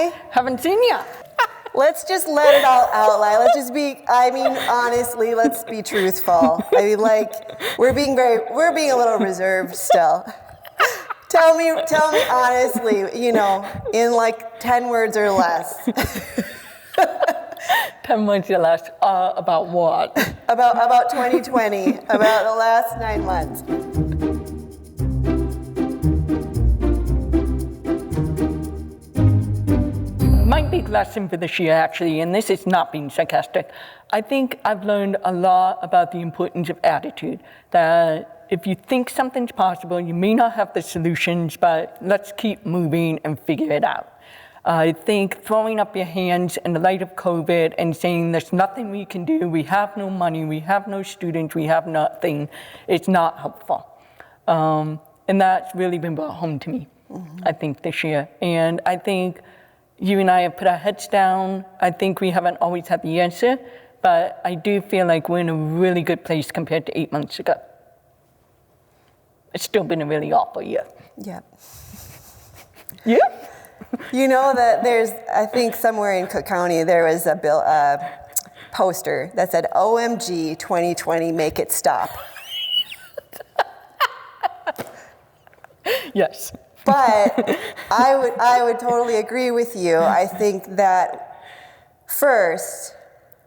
Hi. Haven't seen you. Let's just let it all out. Let's just be, honestly, let's be truthful. We're being a little reserved still. Tell me honestly, in 10 words or less. 10 months or less. About what? About 2020, about the last 9 months. My big lesson for this year, actually, and this is not being sarcastic, I think I've learned a lot about the importance of attitude. That if you think something's possible, you may not have the solutions, but let's keep moving and figure it out. I think throwing up your hands in the light of COVID and saying there's nothing we can do, we have no money, we have no students, we have nothing, it's not helpful. And that's really been brought home to me, I think, this year. And I think you and I have put our heads down. I think we haven't always had the answer, but I do feel like we're in a really good place compared to 8 months ago. It's still been a really awful year. Yeah. Yeah? You know that there's, I think somewhere in Cook County, there was a poster that said, OMG 2020, make it stop. Yes. But I would totally agree with you. I think that first,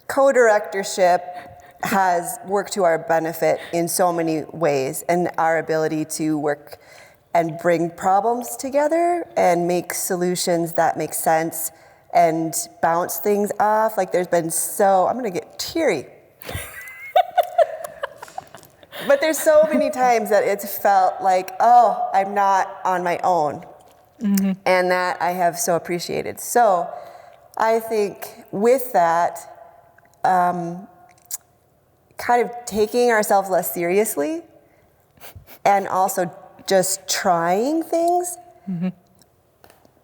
co-directorship has worked to our benefit in so many ways, and our ability to work and bring problems together and make solutions that make sense and bounce things off. There's been I'm gonna get teary. But there's so many times that it's felt like, oh, I'm not on my own. And that I have so appreciated. So I think with that, kind of taking ourselves less seriously and also just trying things.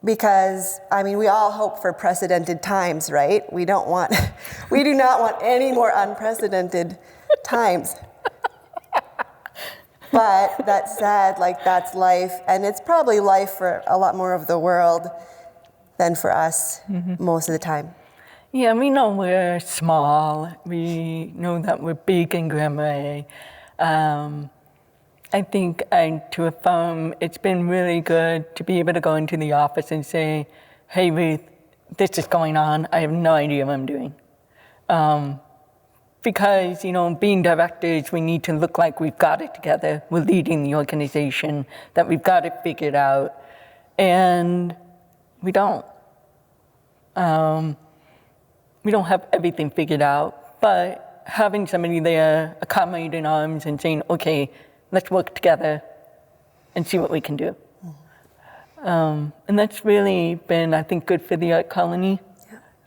Because, we all hope for precedented times, right? we do not want any more unprecedented times. But that said, that's life, and it's probably life for a lot more of the world than for us most of the time. Yeah, we know we're small. We know that we're big in Grand Marais. I think to affirm, it's been really good to be able to go into the office and say, hey, Ruth, this is going on. I have no idea what I'm doing. Because, being directors, we need to look like we've got it together. We're leading the organization, that we've got it figured out. And we don't. We don't have everything figured out, but having somebody there, a comrade in arms, and saying, okay, let's work together and see what we can do. And that's really been, I think, good for the art colony.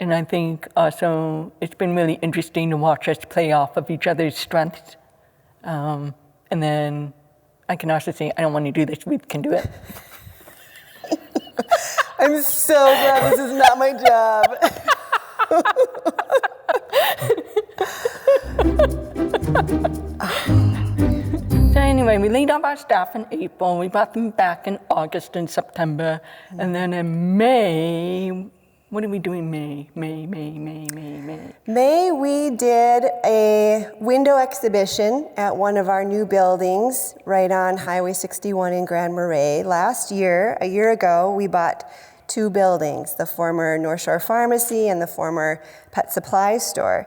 And I think also it's been really interesting to watch us play off of each other's strengths. And then I can also say, I don't want to do this, we can do it. I'm so glad this is not my job. So anyway, we laid off our staff in April. We brought them back in August and September. And then in May, what are we doing May? May, we did a window exhibition at one of our new buildings right on Highway 61 in Grand Marais. A year ago, we bought 2 buildings, the former North Shore Pharmacy and the former pet supply store.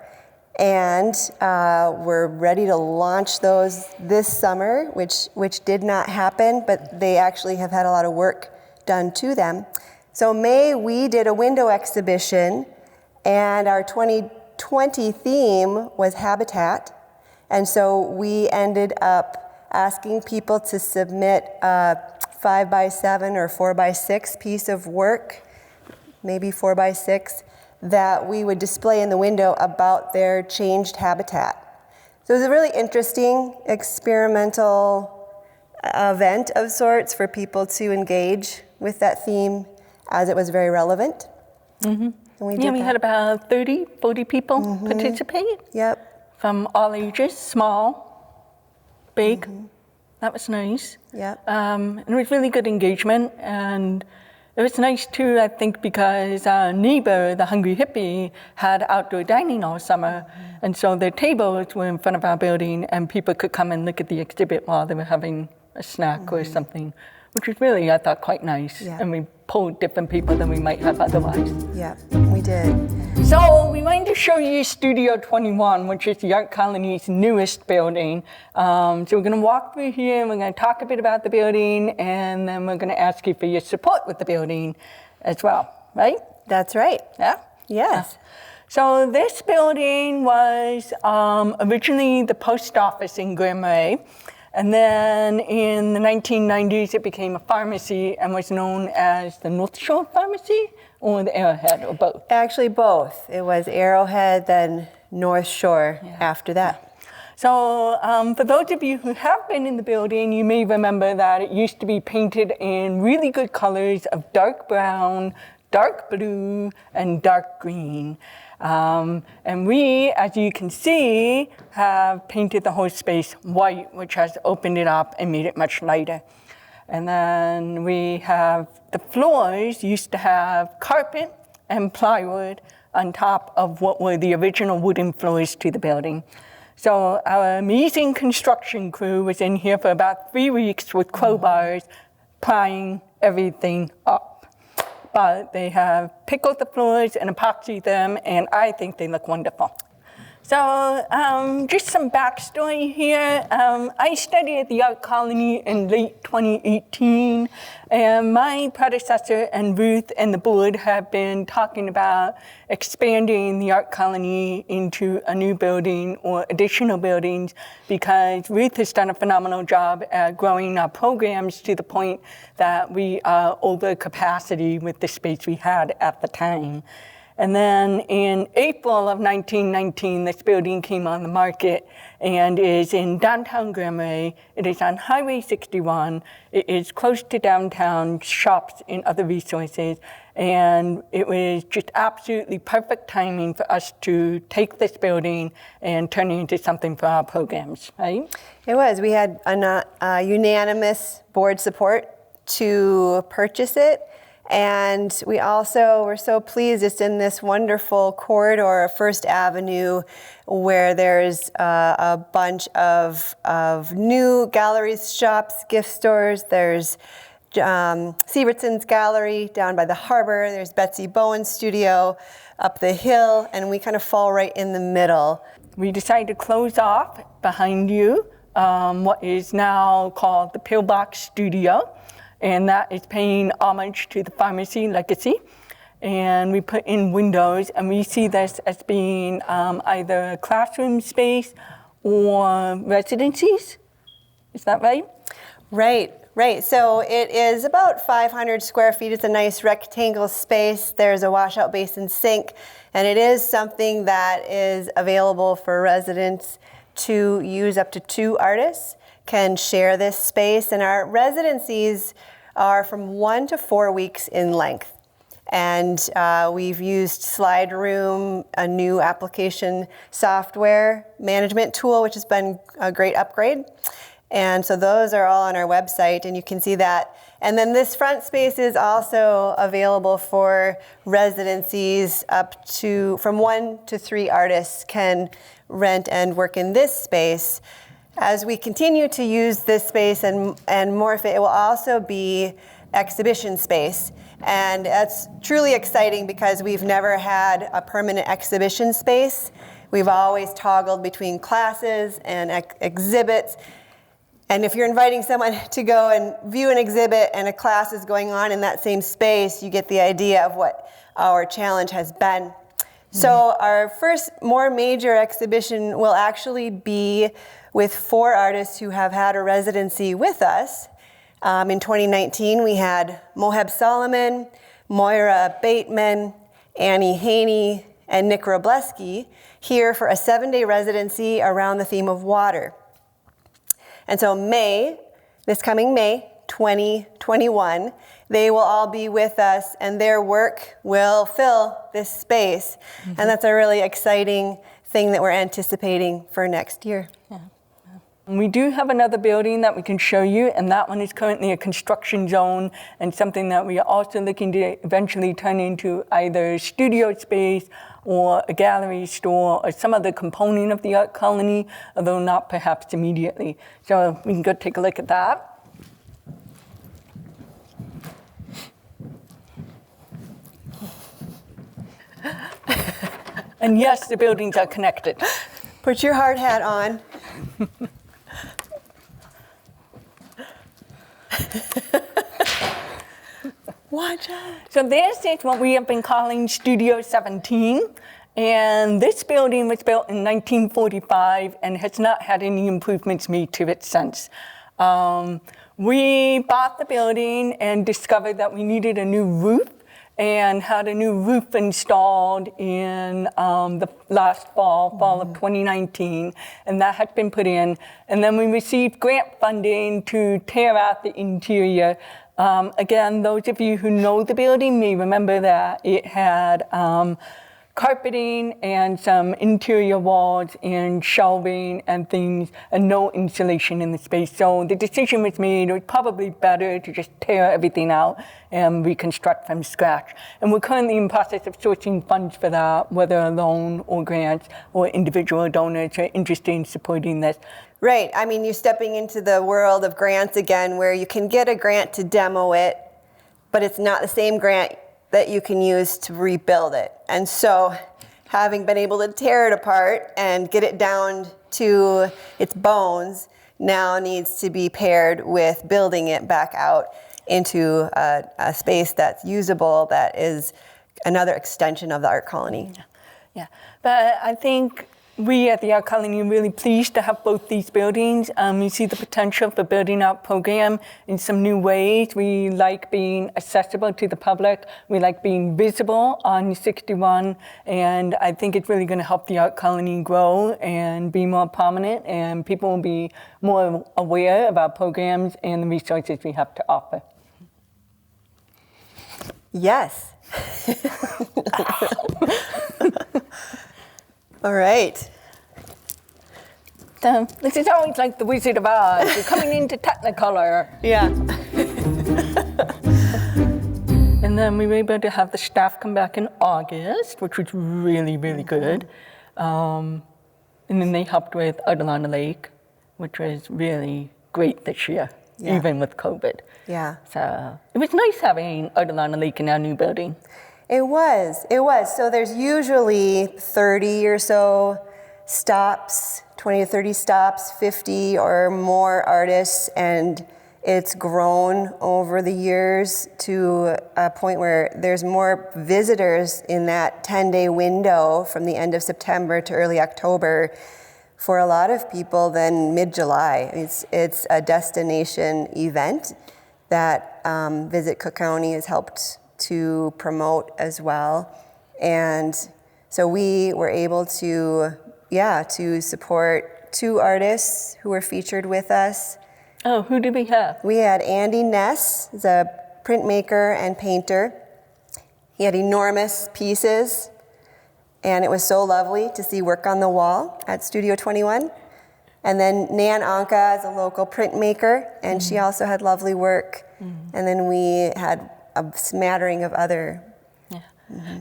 And we're ready to launch those this summer, which did not happen, but they actually have had a lot of work done to them. So May, we did a window exhibition, and our 2020 theme was habitat. And so we ended up asking people to submit a 5x7 or 4x6 piece of work, maybe 4x6, that we would display in the window about their changed habitat. So it was a really interesting experimental event of sorts for people to engage with that theme, as it was very relevant. And we had about 30, 40 people participate. Yep. From all ages, small, big. That was nice. Yep. And it was really good engagement. And It was nice too, I think, because our neighbor, the Hungry Hippie, had outdoor dining all summer. And so their tables were in front of our building and people could come and look at the exhibit while they were having a snack or something, which was really, I thought, quite nice. Yeah. And we pulled different people than we might have otherwise. Yeah, we did. So we wanted to show you Studio 21, which is the Art Colony's newest building. So we're going to walk through here, and we're going to talk a bit about the building, and then we're going to ask you for your support with the building as well, right? That's right. Yeah? Yes. So this building was originally the post office in Grand Marais. And then in the 1990s, it became a pharmacy and was known as the North Shore Pharmacy or the Arrowhead, or both. Actually, both. It was Arrowhead, then North Shore after that. So for those of you who have been in the building, you may remember that it used to be painted in really good colors of dark brown, dark blue, and dark green. And we, as you can see, have painted the whole space white, which has opened it up and made it much lighter. And then we have the floors used to have carpet and plywood on top of what were the original wooden floors to the building. So our amazing construction crew was in here for about 3 weeks with crowbars, prying everything up. But they have pickled the floors and epoxied them, and I think they look wonderful. So just some backstory here. I studied at the Art Colony in late 2018, and my predecessor and Ruth and the board have been talking about expanding the Art Colony into a new building or additional buildings, because Ruth has done a phenomenal job at growing our programs to the point that we are over capacity with the space we had at the time. And then in April of 1919, this building came on the market and is in downtown Grand Marais. It is on Highway 61. It is close to downtown shops and other resources. And it was just absolutely perfect timing for us to take this building and turn it into something for our programs, right? It was. We had unanimous board support to purchase it. And we also were so pleased it's in this wonderful corridor, First Avenue, where there's a bunch of new galleries, shops, gift stores. There's Sievertson's Gallery down by the harbor. There's Betsy Bowen's studio up the hill, and we kind of fall right in the middle. We decided to close off behind you what is now called the Pillbox Studio. And that is paying homage to the pharmacy legacy. And we put in windows, and we see this as being either a classroom space or residencies. Is that right? Right. So it is about 500 square feet. It's a nice rectangle space. There's a washout basin sink, and it is something that is available for residents to use. Up to 2 artists can share this space, and our residencies are from 1 to 4 weeks in length. And we've used Slide Room, a new application software management tool, which has been a great upgrade. And so those are all on our website, and you can see that. And then this front space is also available for residencies up to, from 1 to 3 artists can rent and work in this space. As we continue to use this space and morph it, it will also be exhibition space. And that's truly exciting because we've never had a permanent exhibition space. We've always toggled between classes and exhibits. And if you're inviting someone to go and view an exhibit and a class is going on in that same space, you get the idea of what our challenge has been. So our first more major exhibition will actually be with 4 artists who have had a residency with us. In 2019, we had Moheb Solomon, Moira Bateman, Annie Haney, and Nick Robleski here for a 7-day residency around the theme of water. And so this coming May 2021, they will all be with us, and their work will fill this space. And that's a really exciting thing that we're anticipating for next year. We do have another building that we can show you, and that one is currently a construction zone and something that we are also looking to eventually turn into either studio space or a gallery store or some other component of the art colony, although not perhaps immediately. So we can go take a look at that. And yes, the buildings are connected. Put your hard hat on. Watch out. So this is what we have been calling Studio 17. And this building was built in 1945 and has not had any improvements made to it since. We bought the building and discovered that we needed a new roof and had a new roof installed in the last fall of 2019, and that had been put in. And then we received grant funding to tear out the interior. Again, those of you who know the building may remember that it had carpeting and some interior walls and shelving and things, and no insulation in the space. So the decision was made, it was probably better to just tear everything out and reconstruct from scratch. And we're currently in the process of sourcing funds for that, whether a loan or grants or individual donors are interested in supporting this. Right, I mean, you're stepping into the world of grants again, where you can get a grant to demo it, but it's not the same grant that you can use to rebuild it. And so having been able to tear it apart and get it down to its bones now needs to be paired with building it back out into a space that's usable, that is another extension of the art colony. Yeah, but I think we at the Art Colony are really pleased to have both these buildings. We see the potential for building out program in some new ways. We like being accessible to the public. We like being visible on 61, and I think it's really going to help the Art Colony grow and be more prominent, and people will be more aware of our programs and the resources we have to offer. Yes. All right. So this is always like the Wizard of Oz. You're coming into Technicolor. Yeah. And then we were able to have the staff come back in August, which was really, really good. And then they helped with Outlander Lake, which was really great this year, even with COVID. Yeah. So it was nice having Outlander Lake in our new building. It was. So there's usually 30 or so stops, 20 to 30 stops, 50 or more artists, and it's grown over the years to a point where there's more visitors in that 10-day window from the end of September to early October for a lot of people than mid-July. It's a destination event that Visit Cook County has helped to promote as well. And so we were able to support 2 artists who were featured with us. Oh, who did we have? We had Andy Ness, who's a printmaker and painter. He had enormous pieces, and it was so lovely to see work on the wall at Studio 21. And then Nan Anka is a local printmaker, and she also had lovely work. And then we had a smattering of other. Yeah.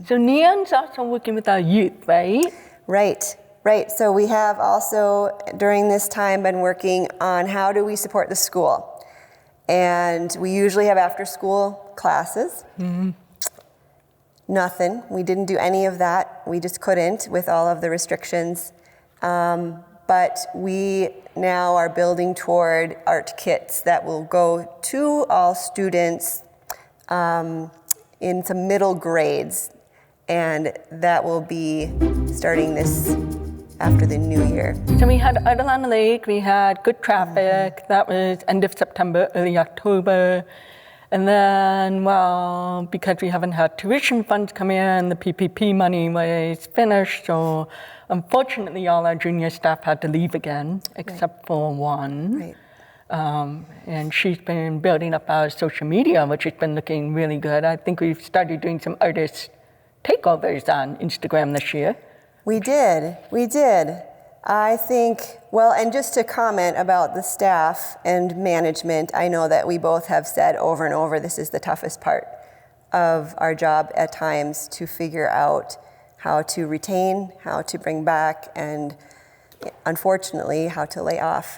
So Neon's also working with our youth, right? Right. So we have also, during this time, been working on how do we support the school. And we usually have after-school classes. Nothing. We didn't do any of that. We just couldn't with all of the restrictions. But we now are building toward art kits that will go to all students in some middle grades, and that will be starting this after the new year. So we had Outlander Lake, we had good traffic, that was end of September, early October. And then, well, because we haven't had tuition funds come in, the PPP money was finished, so unfortunately all our junior staff had to leave again, except for one. Right. And she's been building up our social media, which has been looking really good. I think we've started doing some artist takeovers on Instagram this year. We did. I think, well, and just to comment about the staff and management, I know that we both have said over and over, this is the toughest part of our job at times, to figure out how to retain, how to bring back, and unfortunately, how to lay off.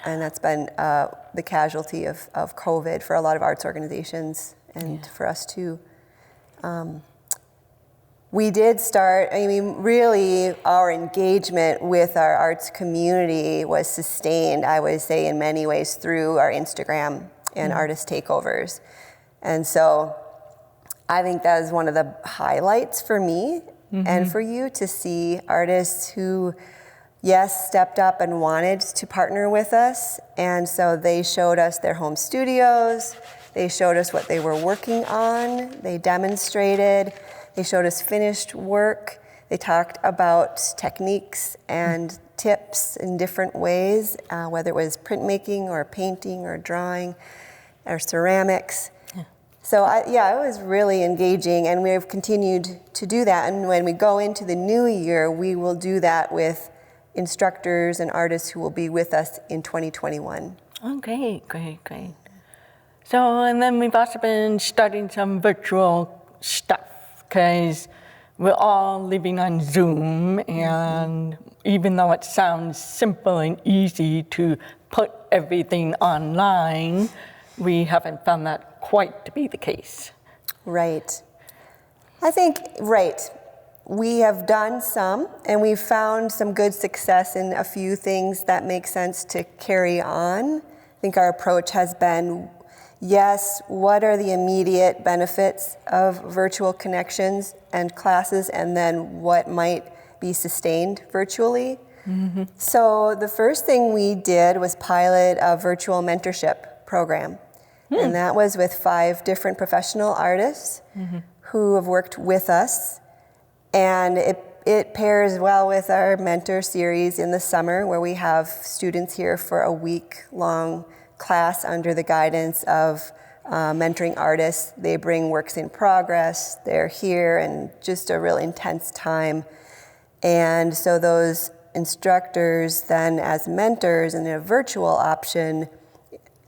And that's been the casualty of COVID for a lot of arts organizations, and for us too. We did start, I mean, really our engagement with our arts community was sustained, I would say, in many ways through our Instagram and artist takeovers. And so I think that is one of the highlights for me and for you, to see artists who, yes, stepped up and wanted to partner with us. And so they showed us their home studios, they showed us what they were working on, they demonstrated. They showed us finished work. They talked about techniques and tips in different ways, whether it was printmaking or painting or drawing or ceramics. So it was really engaging, and we've continued to do that. And when we go into the new year, we will do that with instructors and artists who will be with us in 2021. Oh, great. So, and then we've also been studying some virtual stuff, because we're all living on Zoom, and even though it sounds simple and easy to put everything online, we haven't found that quite to be the case. Right. I think, we have done some, and we've found some good success in a few things that make sense to carry on. I think our approach has been, yes, what are the immediate benefits of virtual connections and classes, and then what might be sustained virtually? So the first thing we did was pilot a virtual mentorship program. And that was with 5 different professional artists who have worked with us. And it pairs well with our mentor series in the summer, where we have students here for a week-long class under the guidance of mentoring artists. They bring works in progress, they're here, and just a real intense time. And so those instructors then, as mentors in a virtual option,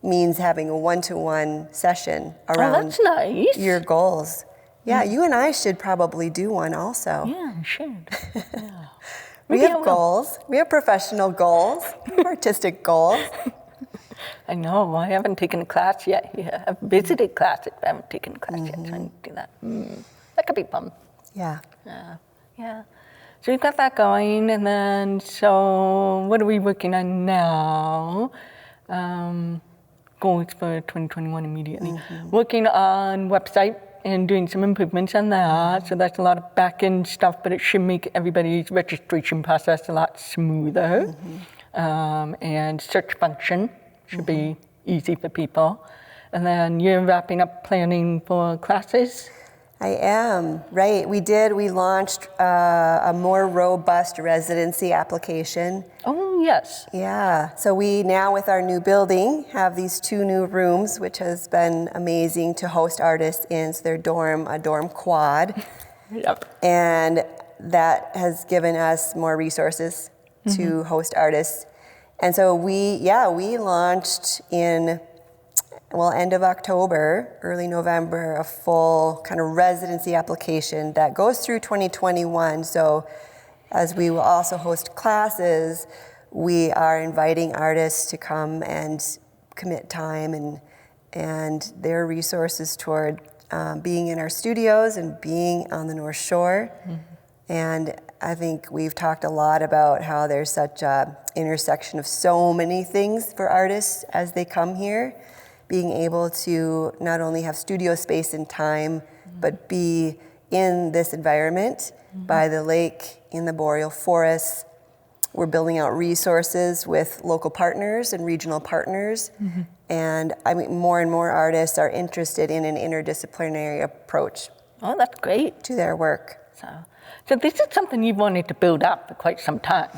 means having a one-to-one session around that's nice. Your goals. Yeah, you and I should probably do one also. Yeah, we should. Yeah. We have goals. We have professional goals, artistic goals. I know, I haven't taken a class yet. Yeah, I've visited classes, but I haven't taken a class yet, so I need to do that. That could be fun. Yeah. Yeah. So we've got that going, and then, so what are we working on now? Goals for 2021 immediately. Working on website and doing some improvements on that. So that's a lot of back-end stuff, but it should make everybody's registration process a lot smoother. And search function should be easy for people. And then you're wrapping up planning for classes? I am, right. We launched a more robust residency application. Oh, yes. Yeah, so we now, with our new building, have these 2 new rooms, which has been amazing to host artists in. So they're a dorm quad. Yep. And that has given us more resources to host artists. And so we launched in end of October, early November, a full kind of residency application that goes through 2021. So as we will also host classes, we are inviting artists to come and commit time and their resources toward being in our studios and being on the North Shore. And I think we've talked a lot about how there's such a intersection of so many things for artists as they come here. Being able to not only have studio space and time, but be in this environment by the lake, in the boreal forests. We're building out resources with local partners and regional partners. And I mean, more and more artists are interested in an interdisciplinary approach. Oh, that's great. To their work. So this is something you've wanted to build up for quite some time.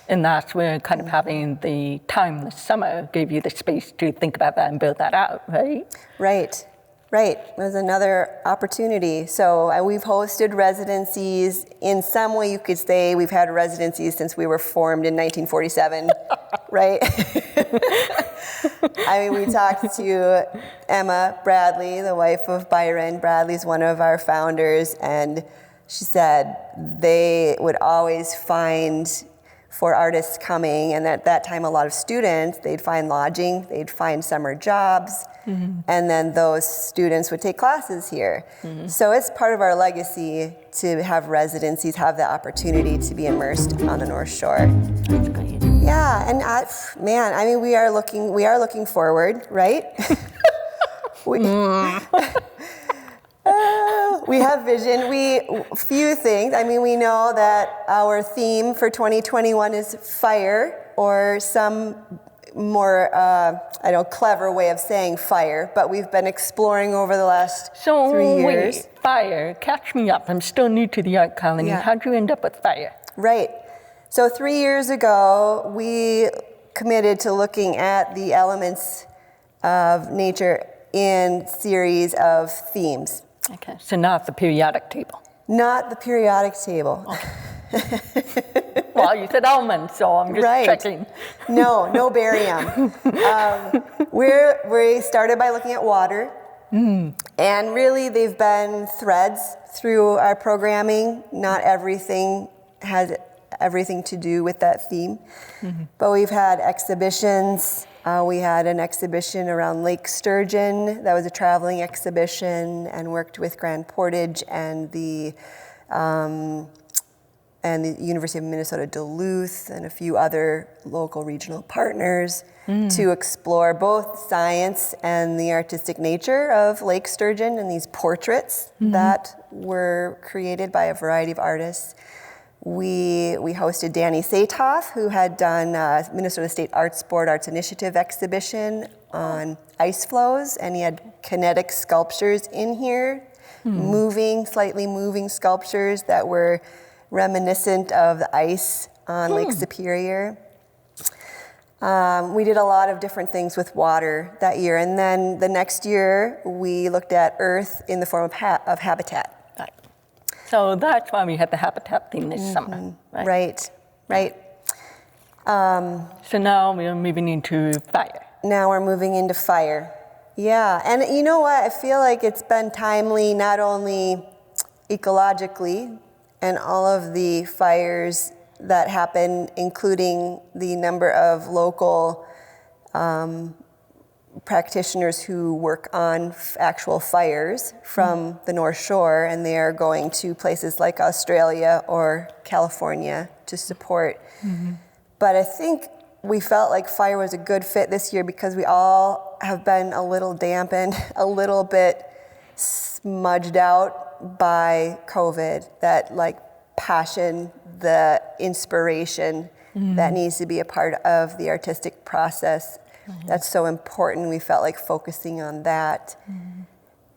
And that's where kind of having the time this summer gave you the space to think about that and build that out, right? Right. Right, it was another opportunity. So we've hosted residencies. In some way, you could say we've had residencies since we were formed in 1947, right? I mean, we talked to Emma Bradley, the wife of Byron. Bradley's one of our founders, and she said they would always find for artists coming, and at that time a lot of students, they'd find lodging, they'd find summer jobs, and then those students would take classes here. So it's part of our legacy to have residencies, have the opportunity to be immersed on the North Shore. That's great. Yeah, and man, I mean, we are looking forward, right? We have vision. Few things. I mean, we know that our theme for 2021 is fire, or some more, clever way of saying fire. But we've been exploring over the last 3 years. Wait, fire. Catch me up. I'm still new to the art colony. Yeah. How'd you end up with fire? Right. So 3 years ago, we committed to looking at the elements of nature in series of themes. Okay, so not the periodic table. Not the periodic table. Okay. Well, you said almonds, so I'm just checking. No barium. We started by looking at water, and really they've been threads through our programming. Not everything has everything to do with that theme, but we've had exhibitions. We had an exhibition around Lake Sturgeon. That was a traveling exhibition, and worked with Grand Portage and the University of Minnesota Duluth and a few other local regional partners to explore both science and the artistic nature of Lake Sturgeon and these portraits that were created by a variety of artists. We hosted Danny Satoff, who had done Minnesota State Arts Board Arts Initiative exhibition on ice flows, and he had kinetic sculptures in here, slightly moving sculptures that were reminiscent of the ice on Lake Superior. We did a lot of different things with water that year, and then the next year we looked at Earth in the form of habitat. So that's why we had the habitat theme this summer, right? Right. So now we are moving into fire. Now we're moving into fire. Yeah, and you know what? I feel like it's been timely, not only ecologically, and all of the fires that happen, including the number of local practitioners who work on actual fires from the North Shore, and they are going to places like Australia or California to support. But I think we felt like fire was a good fit this year because we all have been a little dampened, a little bit smudged out by COVID, that like passion, the inspiration that needs to be a part of the artistic process. That's so important. We felt like focusing on that.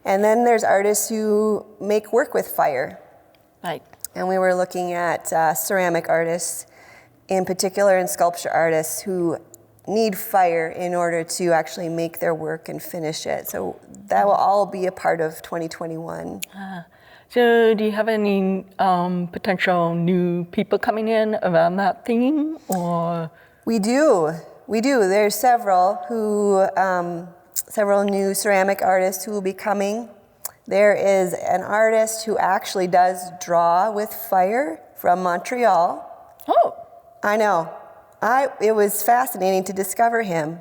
And then there's artists who make work with fire. Right. And we were looking at ceramic artists in particular, and sculpture artists who need fire in order to actually make their work and finish it. So that will all be a part of 2021. So do you have any potential new people coming in around that theme, or? We do. There's several new ceramic artists who will be coming. There is an artist who actually does draw with fire from Montreal. Oh. I know. It was fascinating to discover him.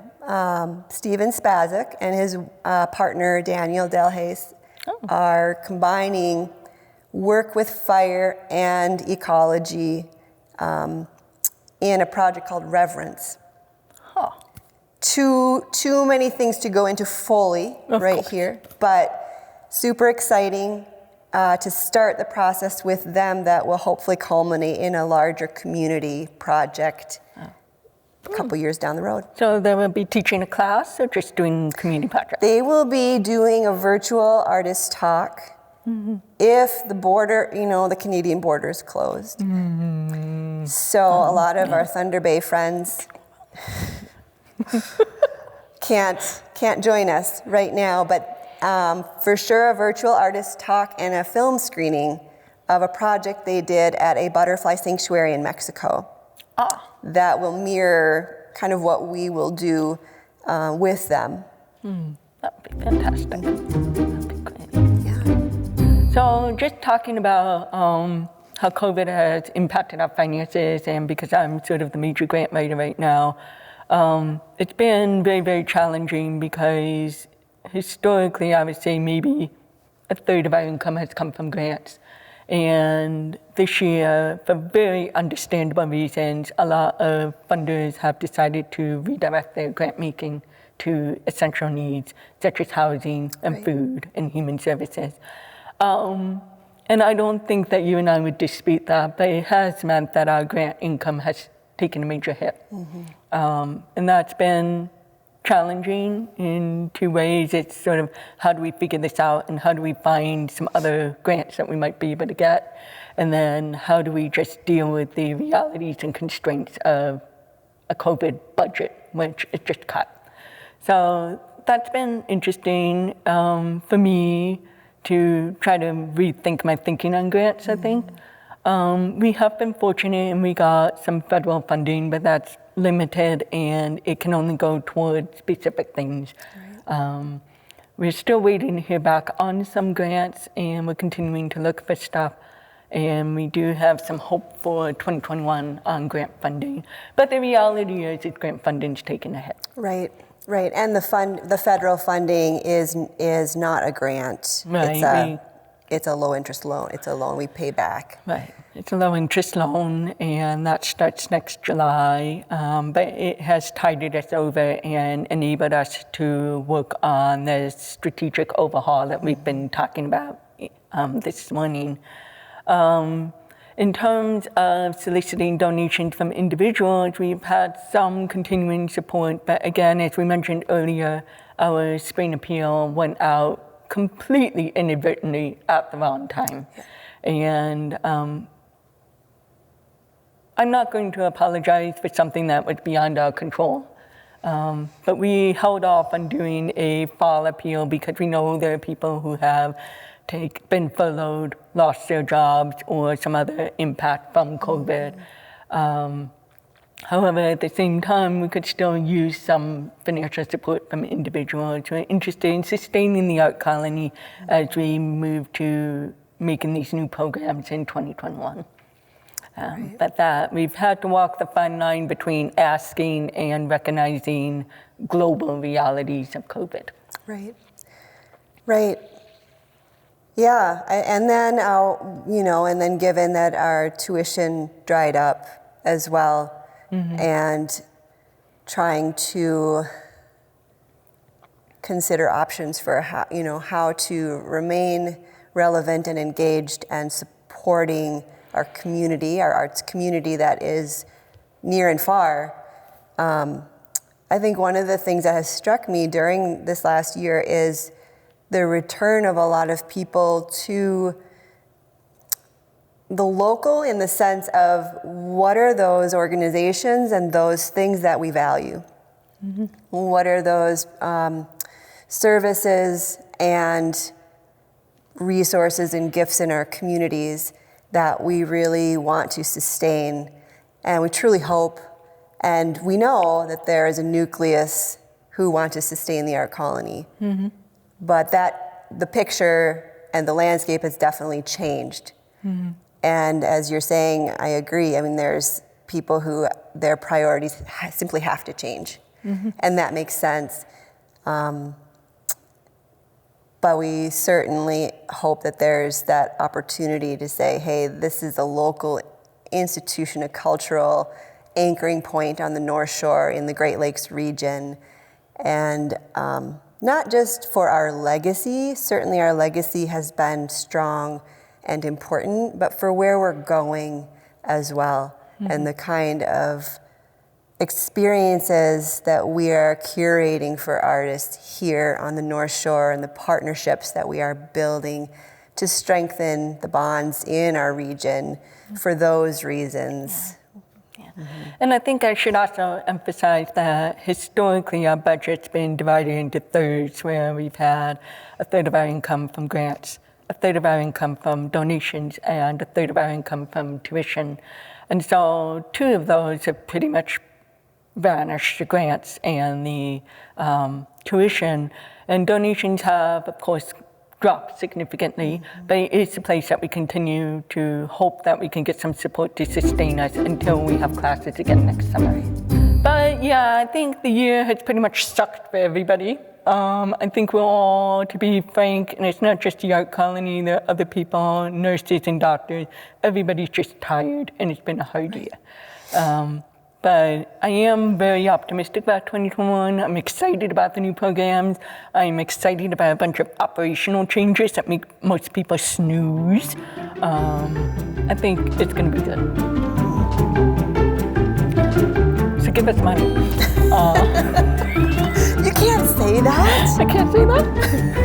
Steven Spazek and his partner Daniel Delhaize are combining work with fire and ecology in a project called Reverence. Too many things to go into fully here, but super exciting to start the process with them that will hopefully culminate in a larger community project a couple years down the road. So they will be teaching a class or just doing community projects? They will be doing a virtual artist talk if the border, the Canadian border is closed. So a lot of our Thunder Bay friends can't join us right now, but For sure, a virtual artist talk and a film screening of a project they did at a butterfly sanctuary in Mexico. That will mirror kind of what we will do with them. That would be fantastic. That'd be great. Yeah. So just talking about how COVID has impacted our finances, and because I'm sort of the major grant writer right now, it's been very, very challenging because historically, I would say maybe a third of our income has come from grants. And this year, for very understandable reasons, a lot of funders have decided to redirect their grant making to essential needs, such as housing and food and human services. And I don't think that you and I would dispute that, but it has meant that our grant income has taken a major hit. And that's been challenging in two ways. It's sort of how do we figure this out, and how do we find some other grants that we might be able to get, and then how do we just deal with the realities and constraints of a COVID budget, which is just cut. So that's been interesting for me to try to rethink my thinking on grants, I think. We have been fortunate and we got some federal funding, but that's limited and it can only go towards specific things. We're still waiting to hear back on some grants, and we're continuing to look for stuff. And we do have some hope for 2021 on grant funding. But the reality is grant funding's taking a hit. Right. And the federal funding is not a grant. Right. It's a low interest loan. It's a loan we pay back. Right. It's a low interest loan, and that starts next July. But it has tided us over and enabled us to work on the strategic overhaul that we've been talking about this morning. In terms of soliciting donations from individuals, we've had some continuing support, but again, as we mentioned earlier, our spring appeal went out completely inadvertently at the wrong time. And I'm not going to apologize for something that was beyond our control. But we held off on doing a fall appeal because we know there are people who have been furloughed, lost their jobs, or some other impact from COVID. However, at the same time, we could still use some financial support from individuals who are interested in sustaining the art colony as we move to making these new programs in 2021. But that we've had to walk the fine line between asking and recognizing global realities of COVID. Right. Yeah, and then and then given that our tuition dried up as well, and trying to consider options for how to remain relevant and engaged and supporting our community, our arts community that is near and far. I think one of the things that has struck me during this last year is the return of a lot of people to the local, in the sense of what are those organizations and those things that we value? What are those services and resources and gifts in our communities that we really want to sustain? And we truly hope, and we know that there is a nucleus who want to sustain the art colony. But the picture and the landscape has definitely changed. And as you're saying, I agree. I mean, there's people who their priorities simply have to change. And that makes sense. But we certainly hope that there's that opportunity to say, hey, this is a local institution, a cultural anchoring point on the North Shore in the Great Lakes region. And not just for our legacy, certainly our legacy has been strong and important, but for where we're going as well, and the kind of experiences that we are curating for artists here on the North Shore, and the partnerships that we are building to strengthen the bonds in our region for those reasons. Yeah. And I think I should also emphasize that historically our budget's been divided into thirds, where we've had a third of our income from grants, a third of our income from donations, and a third of our income from tuition. And so 2 of those have pretty much vanished, the grants and the tuition. And donations have, of course, dropped significantly, but it is a place that we continue to hope that we can get some support to sustain us until we have classes again next summer. But yeah, I think the year has pretty much sucked for everybody. I think we're all, to be frank, and it's not just the art colony, there are other people, nurses and doctors, everybody's just tired, and it's been a hard year. But I am very optimistic about 2021. I'm excited about the new programs. I'm excited about a bunch of operational changes that make most people snooze. I think it's going to be good. So give us money. You can't say that. I can't say that?